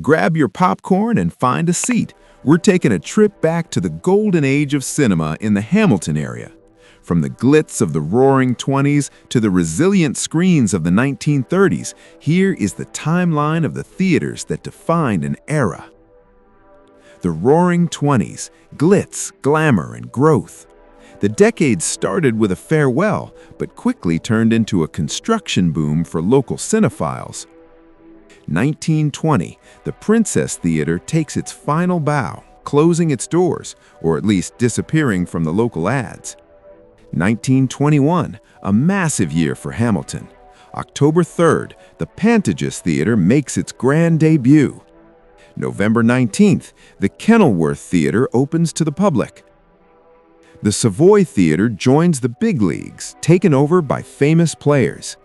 Grab your popcorn and find a seat. We're taking a trip back to the golden age of cinema in the Hamilton area. From the glitz of the roaring 20s to the resilient screens of the 1930s, here is the timeline of the theaters that defined an era. The roaring 20s, glitz, glamour, and growth. The decade started with a farewell, but quickly turned into a construction boom for local cinephiles. 1920, the Princess Theater takes its final bow, closing its doors, or at least disappearing from the local ads. 1921, a massive year for Hamilton. October 3rd, the Pantages Theater makes its grand debut. November 19th, the Kenilworth Theater opens to the public. The Savoy Theater joins the big leagues, taken over by famous players.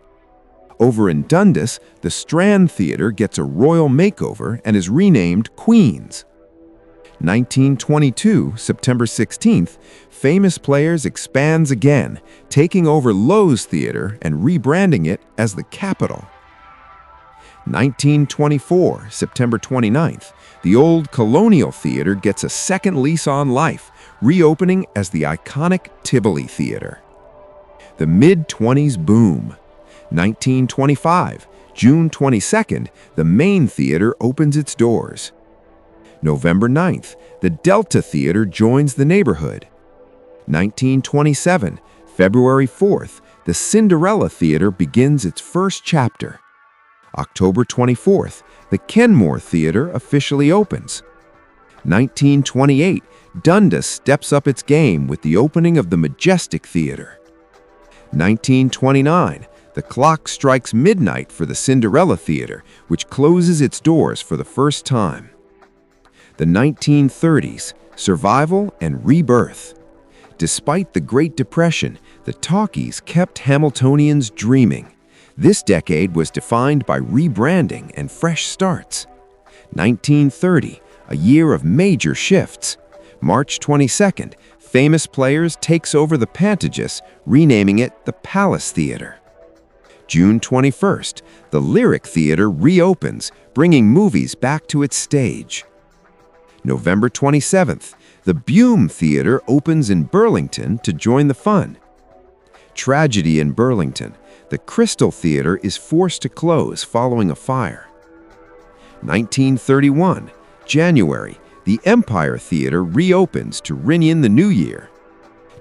Over in Dundas, the Strand Theater gets a royal makeover and is renamed Queen's. 1922, September 16th, Famous Players expands again, taking over Lowe's Theater and rebranding it as the Capitol. 1924, September 29th, the old Colonial Theater gets a second lease on life, reopening as the iconic Tivoli Theater. The mid-20s boom. 1925, June 22nd, the Main Theater opens its doors. November 9th, the Delta Theater joins the neighborhood. 1927, February 4th, the Cinderella Theater begins its first chapter. October 24th, the Kenmore Theater officially opens. 1928, Dundas steps up its game with the opening of the Majestic Theater. 1929, the clock strikes midnight for the Cinderella Theater, which closes its doors for the first time. The 1930s, survival and rebirth. Despite the Great Depression, the talkies kept Hamiltonians dreaming. This decade was defined by rebranding and fresh starts. 1930, a year of major shifts. March 22nd, Famous Players takes over the Pantages, renaming it the Palace Theater. June 21st, the Lyric Theater reopens, bringing movies back to its stage. November 27th, the Bume Theater opens in Burlington to join the fun. Tragedy in Burlington. The Crystal Theater is forced to close following a fire. 1931, January, the Empire Theater reopens to ring in the new year.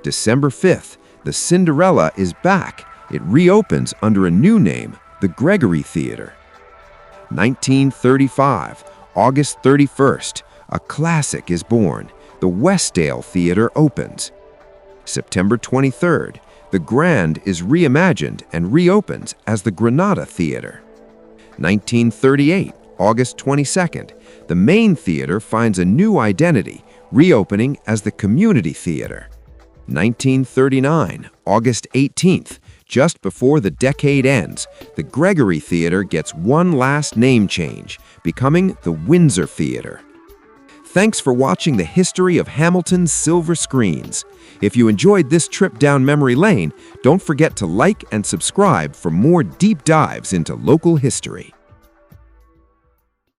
December 5th, the Cinderella is back. It reopens under a new name, the Gregory Theater. 1935, August 31st, a classic is born. The Westdale Theater opens. September 23rd, the Grand is reimagined and reopens as the Granada Theater. 1938, August 22nd, the Main Theater finds a new identity, reopening as the Community Theater. 1939, August 18th, just before the decade ends, the Gregory Theater gets one last name change, becoming the Windsor Theater. Thanks for watching the history of Hamilton's silver screens. If you enjoyed this trip down memory lane, don't forget to like and subscribe for more deep dives into local history.